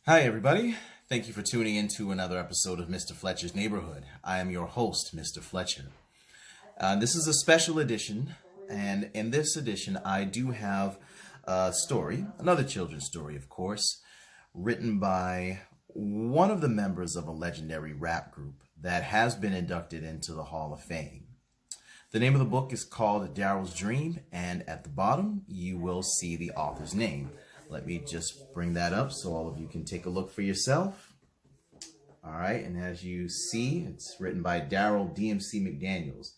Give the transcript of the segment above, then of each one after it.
Hi, everybody. Thank you for tuning in to another episode of Mr. Fletcher's Neighborhood. I am your host, Mr. Fletcher. This is a special edition, and in this edition, I do have a story, another children's story, of course, written by one of the members of a legendary rap group that has been inducted into the Hall of Fame. The name of the book is called Darryl's Dream, and at the bottom, you will see the author's name. Let me just bring that up so all of you can take a look for yourself. All right, and as you see, it's written by Darryl DMC McDaniels.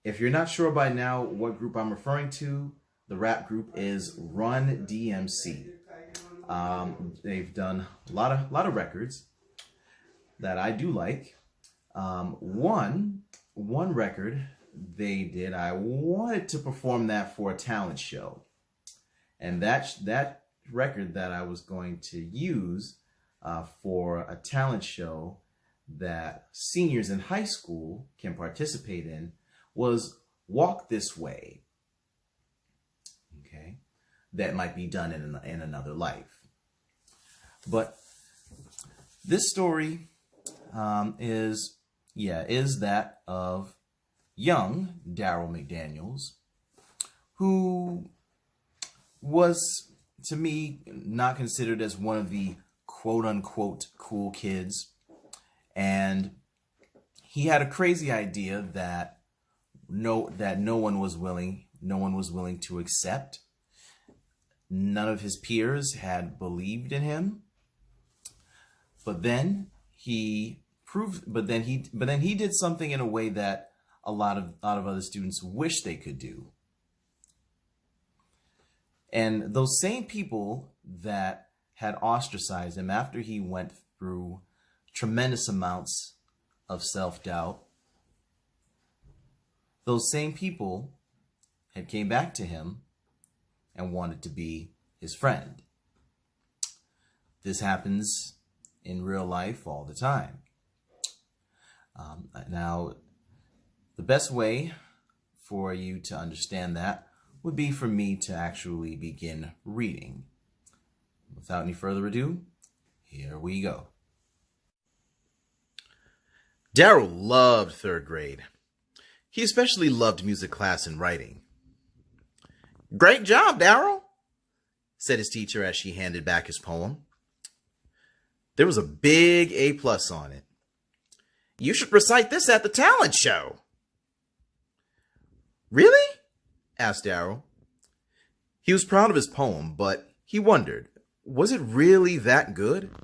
If you're not sure by now what group I'm referring to, the rap group is Run DMC. They've done a lot of records that I do like. One record they did, I wanted to perform that for a talent show. And that record that I was going to use for a talent show that seniors in high school can participate in was Walk This Way. Okay, that might be done in another life. But this story is that of young Darryl McDaniels, who was, to me, not considered as one of the quote-unquote cool kids. And he had a crazy idea that no one was willing to accept. None of his peers had believed in him. But then he did something in a way that a lot of other students wish they could do. And those same people that had ostracized him after he went through tremendous amounts of self-doubt, those same people had came back to him and wanted to be his friend. This happens in real life all the time. Now, the best way for you to understand that would be for me to actually begin reading. Without any further ado, here we go. Darryl loved third grade. He especially loved music class and writing. "Great job, Darryl," said his teacher as she handed back his poem. There was a big A+ on it. "You should recite this at the talent show." "Really?" asked Darryl. He was proud of his poem, but he wondered, was it really that good?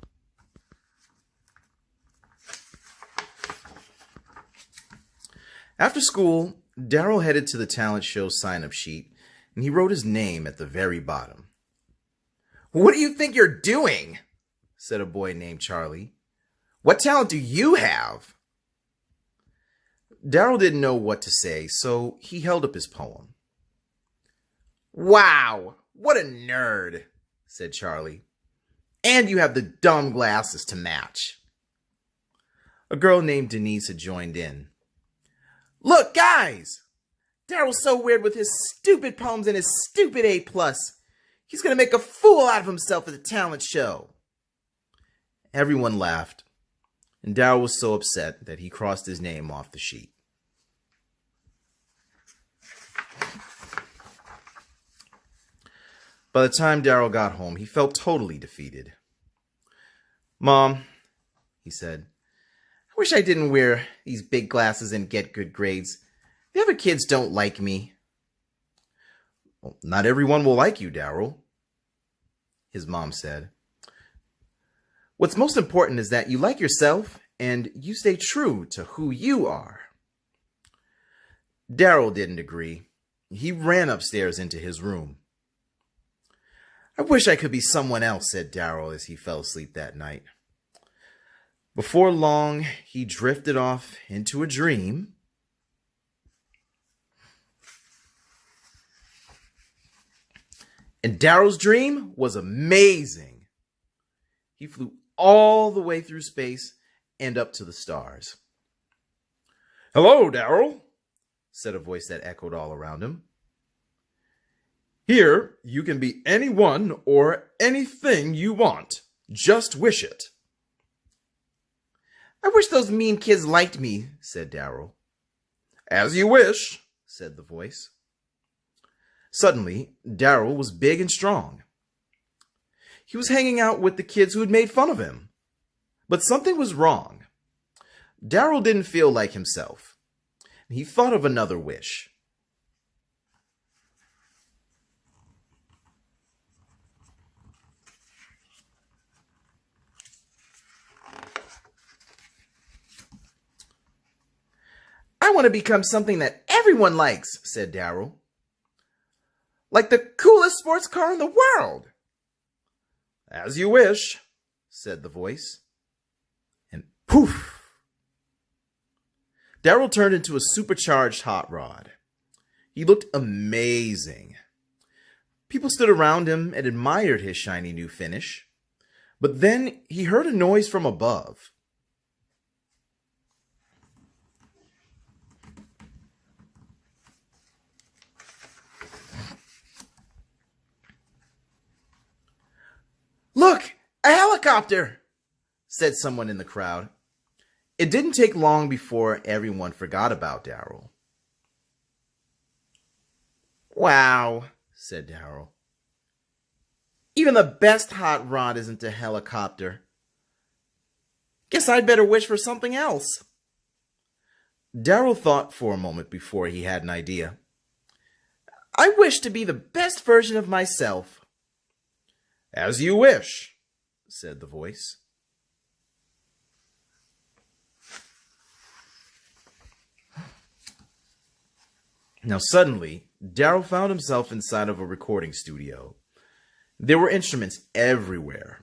After school, Darryl headed to the talent show sign-up sheet, and he wrote his name at the very bottom. "What do you think you're doing?" said a boy named Charlie. "What talent do you have?" Darryl didn't know what to say, so he held up his poem. "Wow, what a nerd," said Charlie. "And you have the dumb glasses to match." A girl named Denise had joined in. "Look, guys! Darryl's so weird with his stupid poems and his stupid A+. He's going to make a fool out of himself at the talent show." Everyone laughed, and Darryl was so upset that he crossed his name off the sheet. By the time Darryl got home, he felt totally defeated. "Mom," he said, "I wish I didn't wear these big glasses and get good grades. The other kids don't like me." "Well, not everyone will like you, Darryl," his mom said. "What's most important is that you like yourself and you stay true to who you are." Darryl didn't agree. He ran upstairs into his room. "I wish I could be someone else," said Darryl as he fell asleep that night. Before long, he drifted off into a dream. And Darryl's dream was amazing. He flew all the way through space and up to the stars. "Hello, Darryl," said a voice that echoed all around him. "Here, you can be anyone or anything you want. Just wish it. I wish those mean kids liked me, said Darryl. As you wish, said the voice. Suddenly, Darryl was big and strong. He was hanging out with the kids who had made fun of him. But something was wrong. Darryl didn't feel like himself. He thought of another wish. I want to become something that everyone likes, said Darryl. Like the coolest sports car in the world. As you wish, said the voice. And poof! Darryl turned into a supercharged hot rod. He looked amazing. People stood around him and admired his shiny new finish. But then he heard a noise from above. Look, a helicopter, said someone in the crowd. It didn't take long before everyone forgot about Darryl. Wow, said Darryl. Even the best hot rod isn't a helicopter. Guess I'd better wish for something else. Darryl thought for a moment before he had an idea. I wish to be the best version of myself. As you wish, said the voice. Now suddenly, Darryl found himself inside of a recording studio. There were instruments everywhere,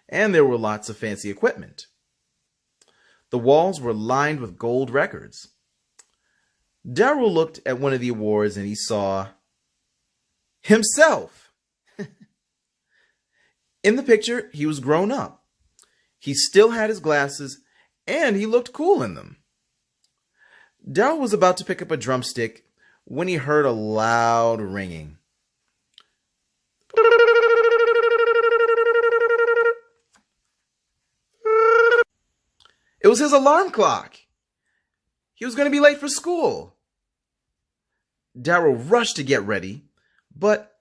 and there were lots of fancy equipment. The walls were lined with gold records. Darryl looked at one of the awards and he saw himself. In the picture, he was grown up. He still had his glasses, and he looked cool in them. Darryl was about to pick up a drumstick when he heard a loud ringing. It was his alarm clock. He was going to be late for school. Darryl rushed to get ready, but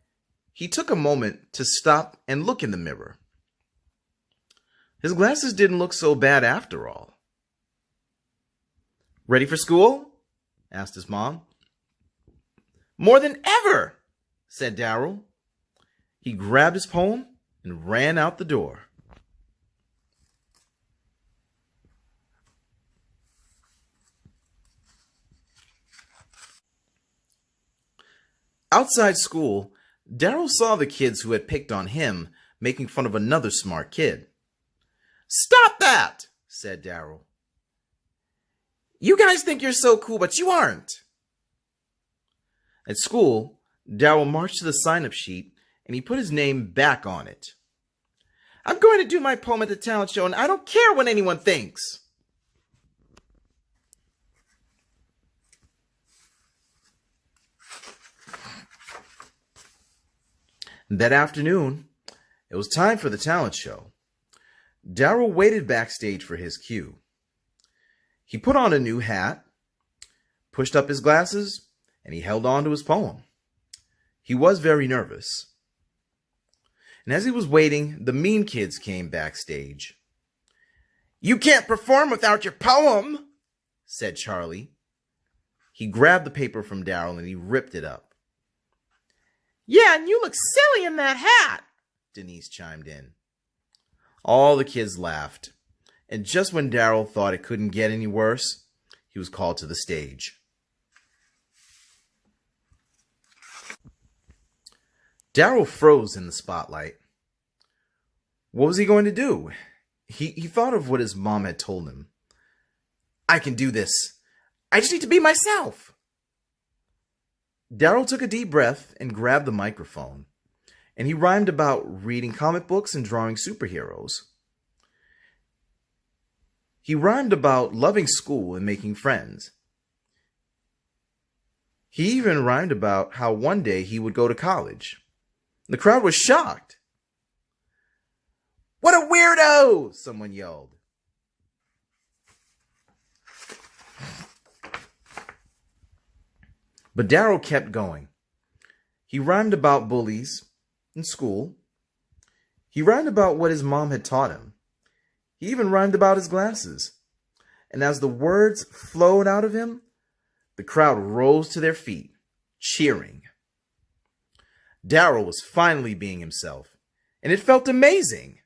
he took a moment to stop and look in the mirror. His glasses didn't look so bad after all. Ready for school? Asked his mom. More than ever, said Darryl. He grabbed his poem and ran out the door. Outside school, Darryl saw the kids who had picked on him making fun of another smart kid. Stop that, said Darryl. You guys think you're so cool, but you aren't. At school, Darryl marched to the sign-up sheet and he put his name back on it. I'm going to do my poem at the talent show and I don't care what anyone thinks. That afternoon, it was time for the talent show. Darryl waited backstage for his cue. He put on a new hat, pushed up his glasses, and he held on to his poem. He was very nervous. And as he was waiting, the mean kids came backstage. You can't perform without your poem, said Charlie. He grabbed the paper from Darryl and he ripped it up. Yeah, and you look silly in that hat, Denise chimed in. All the kids laughed, and just when Darryl thought it couldn't get any worse, he was called to the stage. Darryl froze in the spotlight. What was he going to do? He thought of what his mom had told him. I can do this. I just need to be myself. Darryl took a deep breath and grabbed the microphone, and he rhymed about reading comic books and drawing superheroes. He rhymed about loving school and making friends. He even rhymed about how one day he would go to college. The crowd was shocked. What a weirdo! Someone yelled. But Darryl kept going. He rhymed about bullies in school. He rhymed about what his mom had taught him. He even rhymed about his glasses. And as the words flowed out of him, the crowd rose to their feet, cheering. Darryl was finally being himself, and it felt amazing.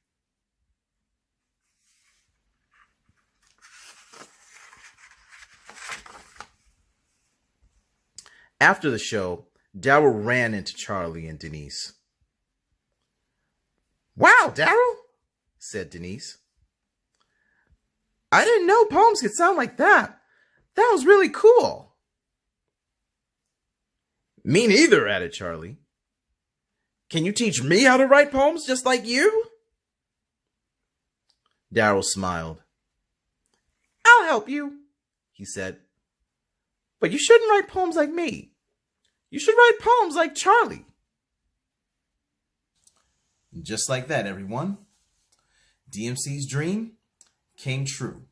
After the show, Darryl ran into Charlie and Denise. "Wow, Darryl," said Denise. "I didn't know poems could sound like that. That was really cool." "Me neither," added Charlie. "Can you teach me how to write poems just like you?" Darryl smiled. "I'll help you," he said. "But you shouldn't write poems like me. You should write poems like Charlie." Just like that, everyone. DMC's dream came true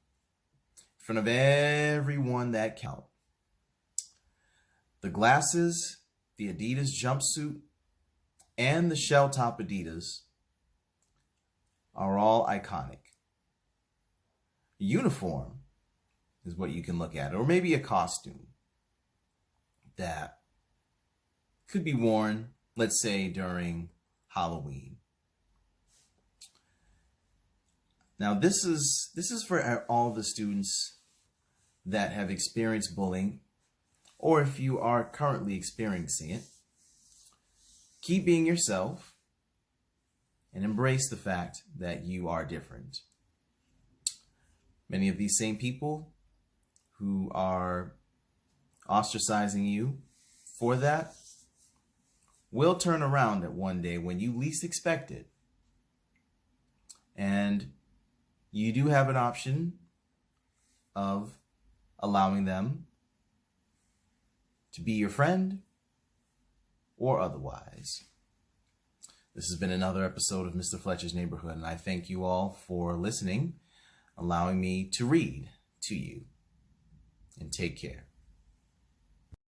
in front of everyone that counted. The glasses, the Adidas jumpsuit, and the shell top Adidas are all iconic. A uniform is what you can look at, or maybe a costume that could be worn, let's say, during Halloween. Now, this is for all the students that have experienced bullying, or if you are currently experiencing it. Keep being yourself and embrace the fact that you are different. Many of these same people who are ostracizing you for that will turn around at one day when you least expect it. And you do have an option of allowing them to be your friend or otherwise. This has been another episode of Mr. Fletcher's Neighborhood, and I thank you all for listening, allowing me to read to you, and take care.